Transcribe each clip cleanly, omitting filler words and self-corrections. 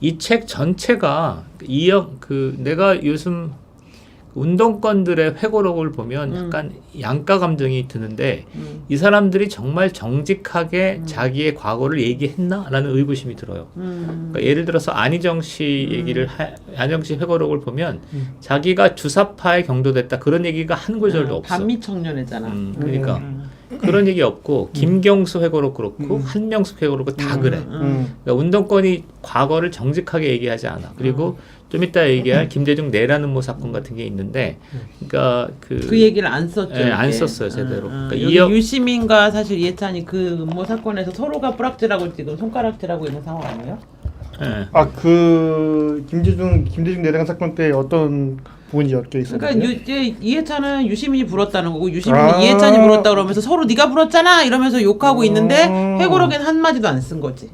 이 책 전체가 내가 요즘 운동권들의 회고록을 보면 약간 양가 감정이 드는데 이 사람들이 정말 정직하게 자기의 과거를 얘기했나라는 의구심이 들어요. 그러니까 예를 들어서 안희정 씨 안희정 씨 회고록을 보면 자기가 주사파에 경도됐다 그런 얘기가 한 구절도 없어. 반미 청년이잖아. 그러니까 그런 얘기 없고 김경수 회고록 그렇고 한명숙 회고록 다 그래. 그러니까 운동권이 과거를 정직하게 얘기하지 않아. 그리고 좀 이따 얘기할 김대중 내라는 모 사건 같은 게 있는데, 그러니까 그 얘기를 안 썼죠. 네, 안 썼어요 제대로. 그러니까 유시민과 사실 이해찬이 그 모 사건에서 서로가 뿌락질하고 지금 손가락질하고 있는 상황 아니에요? 네. 그 김대중 내란 사건 때 어떤 부분이 엮여 있었나요? 그러니까 이해찬은 유시민이 불었다는 거고 유시민이 이해찬이 불었다 그러면서 서로 네가 불었잖아 이러면서 욕하고 있는데 회고록엔 한 마디도 안 쓴 거지.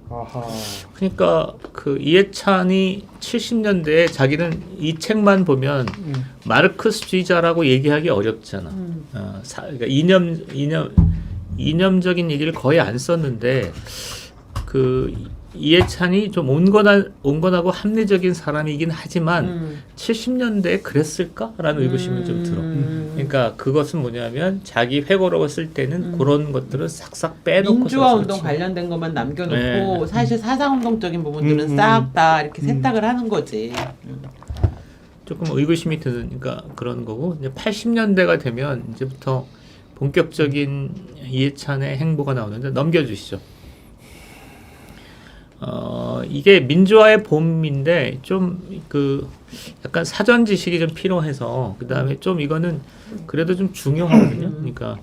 아하. 그러니까 그 이해찬이 70년대에 자기는 이 책만 보면 마르크스주의자라고 얘기하기 어렵잖아. 그러니까 이념적인 얘기를 거의 안 썼는데 그 이해찬이 좀 온건하고 합리적인 사람이긴 하지만 70년대에 그랬을까라는 의구심이 좀 들어. 그러니까 그것은 뭐냐면 자기 회고록을 쓸 때는 그런 것들을 싹싹 빼놓고 민주화 운동 관련된 것만 남겨놓고 네. 사실 사상운동적인 부분들은 싹 다 이렇게 세탁을 하는 거지. 조금 의구심이 드니까 그런 거고 이제 80년대가 되면 이제부터 본격적인 이해찬의 행보가 나오는데 넘겨주시죠. 이게 민주화의 봄인데 좀 그 약간 사전 지식이 좀 필요해서 그 다음에 좀 이거는 그래도 좀 중요하거든요. 그러니까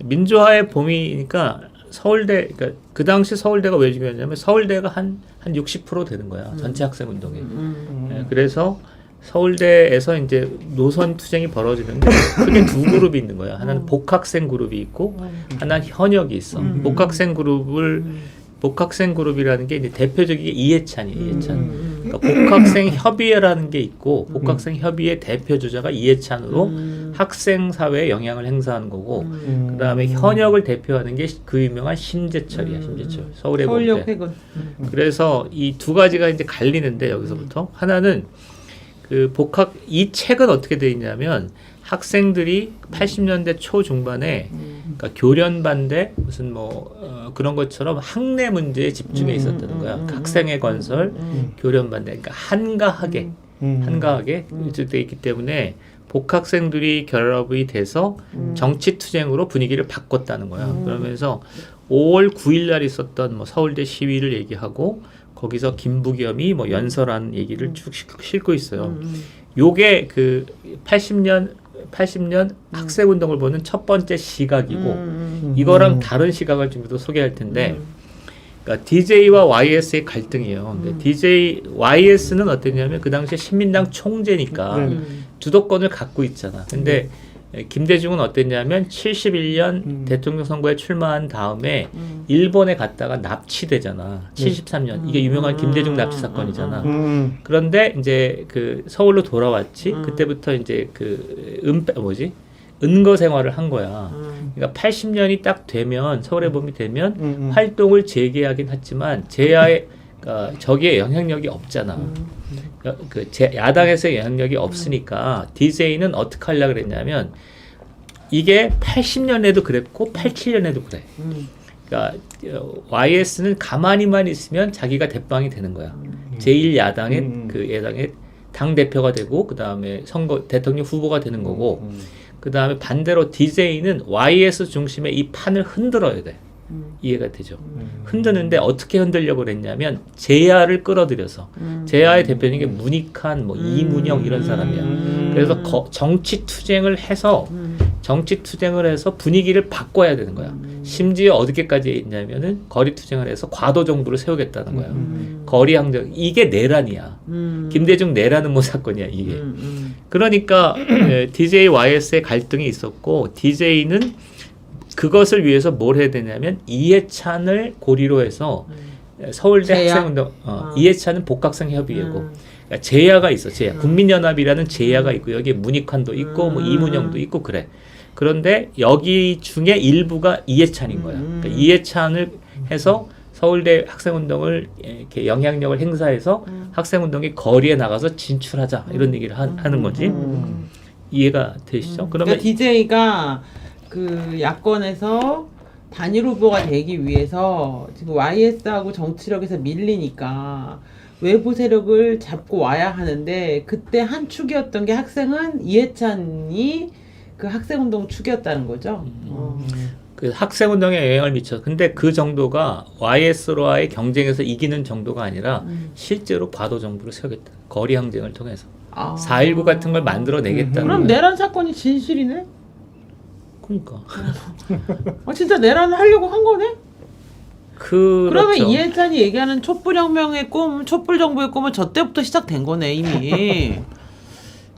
민주화의 봄이니까 서울대 그러니까 그 당시 서울대가 왜 중요하냐면 서울대가 한 60% 되는 거야 전체 학생 운동에. 그래서 서울대에서 이제 노선 투쟁이 벌어지는데 크게 두 그룹이 있는 거야. 하나는 복학생 그룹이 있고 하나는 현역이 있어. 복학생 그룹이라는 게 이제 대표적인 게 이해찬이에요. 이해찬. 그러니까 복학생 협의회라는 게 있고 복학생 협의회 대표 주자가 이해찬으로 학생 사회에 영향을 행사하는 거고 그다음에 현역을 대표하는 게 그 유명한 심재철이야. 심재철. 서울의 서울역 회군. 그래서 이 두 가지가 이제 갈리는데 여기서부터 하나는 그 이 책은 어떻게 돼 있냐면 학생들이 80년대 초중반에 그러니까 교련 반대 무슨 그런 것처럼 학내 문제에 집중해 있었다는 거야. 학생의 건설, 교련 반대. 그러니까 한가하게 돼 있기 때문에 복학생들이 결합이 돼서 정치 투쟁으로 분위기를 바꿨다는 거야. 그러면서 5월 9일 날 있었던 서울대 시위를 얘기하고 거기서 김부겸이 연설한 얘기를 쭉 싣고 있어요. 요게 그 80년 학생 운동을 보는 첫 번째 시각이고 이거랑 다른 시각을 좀 더 소개할 텐데 그러니까 DJ와 YS의 갈등이에요. 근데 YS는 어땠냐면 그 당시에 신민당 총재니까 주도권을 갖고 있잖아. 근데 김대중은 어땠냐면 71년 대통령 선거에 출마한 다음에 일본에 갔다가 납치되잖아. 73년. 이게 유명한 김대중 납치 사건이잖아. 그런데 이제 그 서울로 돌아왔지. 그때부터 이제 은거 생활을 한 거야. 그러니까 80년이 딱 되면 서울의 봄이 되면 활동을 재개하긴 했지만 저기에 영향력이 없잖아. 야당에서의 영향력이 없으니까 DJ는 어떻게 하려고 그랬냐면 이게 80년에도 그랬고 87년에도 그래. 그러니까 YS는 가만히만 있으면 자기가 대빵이 되는 거야. 제1야당의 그 야당의 당 대표가 되고 그 다음에 대통령 후보가 되는 거고 그 다음에 반대로 DJ는 YS 중심의 이 판을 흔들어야 돼. 이해가 되죠. 흔드는데 어떻게 흔들려고 그랬냐면 제야를 끌어들여서 제야의 대표적인 게 문익환, 이문영 이런 사람이야. 그래서 정치 투쟁을 해서 분위기를 바꿔야 되는 거야. 심지어 어디까지 있냐면은 거리 투쟁을 해서 과도 정부를 세우겠다는 거야. 거리 항쟁 이게 내란이야. 김대중 내라는 사건이야 이게. 그러니까 DJ YS의 갈등이 있었고 DJ는 그것을 위해서 뭘 해야 되냐면 이해찬을 고리로 해서 서울대 학생운동 이해찬은 복학생 협의회고 그러니까 제야가 있어. 제야 국민연합이라는 제야가 있고 여기에 문익환도 있고 이문영도 있고 그래. 그런데 여기 중에 일부가 이해찬인 거야. 그러니까 이해찬을 해서 서울대 학생운동을 이렇게 영향력을 행사해서 학생운동이 거리에 나가서 진출하자 이런 얘기를 하는 거지. 이해가 되시죠? 그러니까 DJ가 그 야권에서 단일 후보가 되기 위해서 지금 YS하고 정치력에서 밀리니까 외부 세력을 잡고 와야 하는데 그때 한 축이었던 게 학생은 이해찬이 그 학생운동 축이었다는 거죠. 그 학생운동에 영향을 미쳐. 근데 그 정도가 YS로와의 경쟁에서 이기는 정도가 아니라 실제로 과도 정부를 세우겠다. 거리 항쟁을 통해서. 4.19 같은 걸 만들어내겠다는 그럼 거야. 내란 사건이 진실이네? 그러니까. 진짜 내란을 하려고 한 거네? 그렇죠. 그러면 이해찬이 얘기하는 촛불혁명의 꿈, 촛불정부의 꿈은 저 때부터 시작된 거네 이미.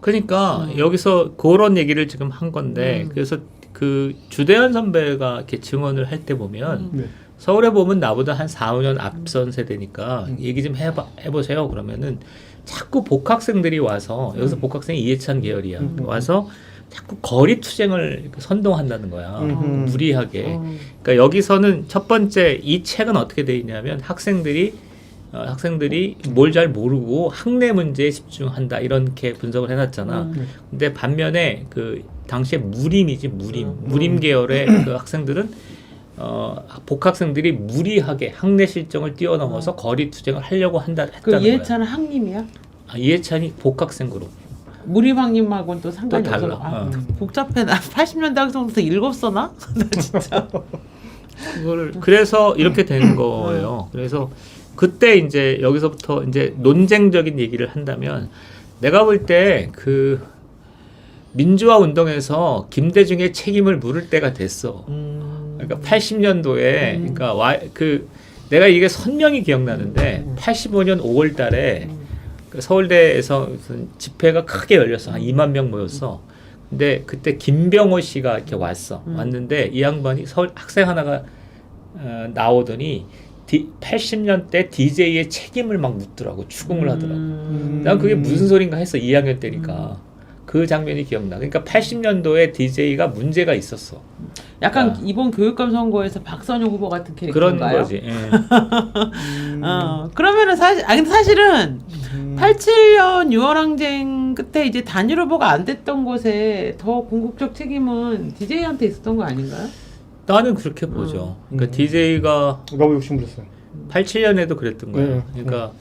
그러니까 여기서 그런 얘기를 지금 한 건데 그래서 그 주대현 선배가 이렇게 증언을 할 때 보면 네. 서울에 보면 나보다 한 4, 5년 앞선 세대니까 얘기 좀 해보세요. 그러면은 자꾸 복학생들이 와서 여기서 복학생이 이해찬 계열이야. 와서 자꾸 거리 투쟁을 선동한다는 거야. 무리하게. 그러니까 여기서는 첫 번째 이 책은 어떻게 돼 있냐면 학생들이 뭘 잘 모르고 학내 문제에 집중한다 이렇게 분석을 해놨잖아. 근데 반면에 그 당시에 무림 계열의 그 학생들은 복학생들이 무리하게 학내 실정을 뛰어넘어서 거리 투쟁을 하려고 했다는 그 이해찬은 학님이야? 이해찬이 복학생 그룹. 무리방님하고는 또 상관이 또 달라. 없어. 복잡해. 나 80년대 학생부터 읽었어나? 나 진짜. 그래서 이렇게 된 거예요. 그래서 그때 이제 여기서부터 이제 논쟁적인 얘기를 한다면 내가 볼 때 그 민주화 운동에서 김대중의 책임을 물을 때가 됐어. 그러니까 80년도에 그러니까 내가 이게 선명히 기억나는데 85년 5월달에 그 서울대에서 무슨 집회가 크게 열렸어. 한 2만 명 모였어. 근데 그때 김병호 씨가 이렇게 왔는데 이 양반이 서울 학생 하나가 나오더니 80년대 DJ의 책임을 막 묻더라고. 추궁을 하더라고. 난 그게 무슨 소린가 했어. 2학년 때니까. 그 장면이 기억나. 그러니까 80년도에 DJ가 문제가 있었어. 약간 이번 교육감 선거에서 박선영 후보 같은 그런 캐릭터인가요? 거지. 예. 그러면은 근데 사실은 87년 6월 항쟁 끝에 이제 단일 후보가 안 됐던 것에 더 궁극적 책임은 DJ한테 있었던 거 아닌가요? 나는 그렇게 보죠. 그러니까 DJ가 너무 욕심부렸어요. 87년에도 그랬던 거야. 네. 그러니까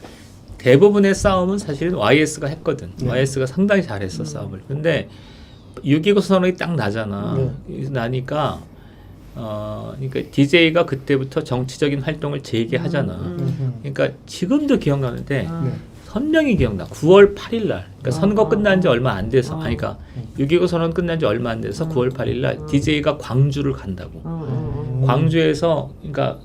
대부분의 싸움은 사실은 YS가 했거든. YS가 상당히 잘했어 싸움을. 근데 6.29 선언이 딱 나잖아. 나니까 그러니까 DJ가 그때부터 정치적인 활동을 재개하잖아. 그러니까 지금도 기억나는데 선명히 기억나. 9월 8일 날. 그러니까 선거 끝난 지 얼마 안 돼서 그러니까 6.29 선언 끝난 지 얼마 안 돼서 9월 8일 날 DJ가 광주를 간다고. 광주에서 그러니까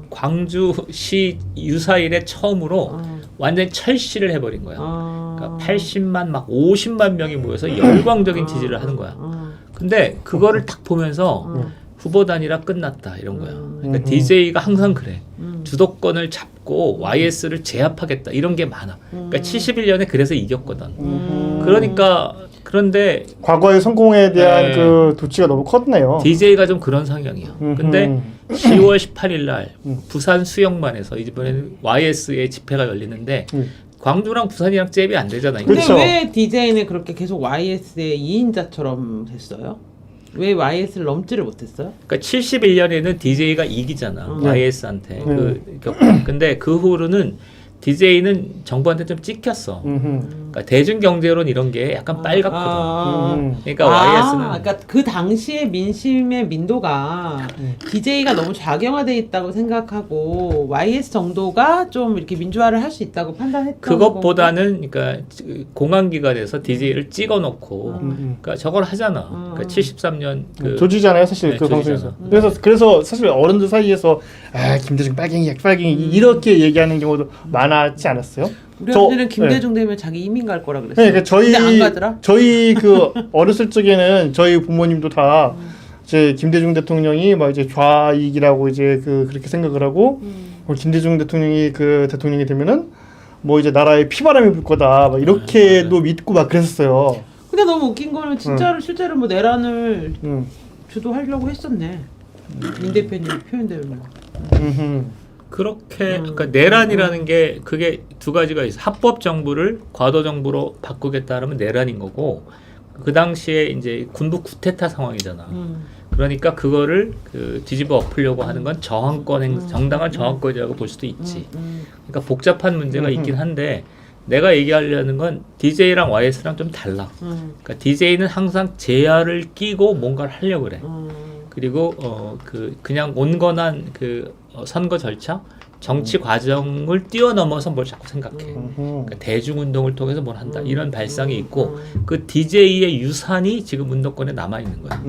광주시 유사일에 처음으로 완전히 철시를 해버린 거야. 그러니까 80만 막 50만 명이 모여서 열광적인 지지를 하는 거야. 근데 그거를 딱 보면서 후보 단일화 끝났다 이런 거야. 그러니까 DJ가 항상 그래. 주도권을 잡고 YS를 제압하겠다 이런 게 많아. 그러니까 71년에 그래서 이겼거든. 그러니까 그런데 과거의 성공에 대한 네. 그 도취가 너무 컸네요. DJ가 좀 그런 성향이야. 근데 10월 18일 날 부산 수영만에서 이번에는 YS의 집회가 열리는데 광주랑 부산이랑 잽이 안 되잖아. 근데 그렇죠. 왜 DJ는 그렇게 계속 YS의 2인자처럼 됐어요? 왜 YS를 넘지를 못했어요? 그러니까 71년에는 DJ가 이기잖아. YS한테. 근데 그 후로는 DJ는 정부한테 좀 찍혔어. 그러니까 대중경제론 이런 게 약간 빨갛거든. 그러니까 YS는 그러니까 그 당시에 민심의 민도가 DJ가 너무 좌경화돼 있다고 생각하고 YS 정도가 좀 이렇게 민주화를 할 수 있다고 판단했던 그것보다는 그러니까 공안기관에서 DJ를 찍어놓고 그러니까 저걸 하잖아. 그러니까 73년 조지잖아요, 사실 네, 그 조지잖아. 방송에서. 그래서 사실 어른들 사이에서 김대중 빨갱이야, 빨갱이 이렇게 얘기하는 경우도 많았지 않았어요? 우리 아버지는 김대중 되면 자기 이민 갈 거라 그랬어요. 네, 그러니까 근데 안 가더라. 저희 그 어렸을 적에는 저희 부모님도 다 이제 김대중 대통령이 막 이제 좌익이라고 이제 그렇게 생각을 하고 김대중 대통령이 그 대통령이 되면은 뭐 이제 나라에 피바람이 불 거다 막 이렇게도 믿고 막 그랬었어요. 근데 너무 웃긴 거는 진짜로 실제로 뭐 내란을 주도하려고 했었네. 민 대표님 표현대로. 그렇게 그러니까 내란이라는 게 그게 두 가지가 있어. 합법 정부를 과도 정부로 바꾸겠다 하면 내란인 거고 그 당시에 이제 군부 쿠데타 상황이잖아. 그러니까 그거를 그 뒤집어 엎으려고 하는 건 정당한 저항권이라고 볼 수도 있지. 그러니까 복잡한 문제가 있긴 한데 내가 얘기하려는 건 DJ랑 YS랑 좀 달라. 그러니까 DJ는 항상 제야를 끼고 뭔가를 하려고 그래. 그리고 그냥 온건한 선거 절차, 정치 과정을 뛰어넘어서 뭘 자꾸 생각해. 그러니까 대중운동을 통해서 뭘 한다. 이런 발상이 있고 그 DJ의 유산이 지금 운동권에 남아 있는 거야.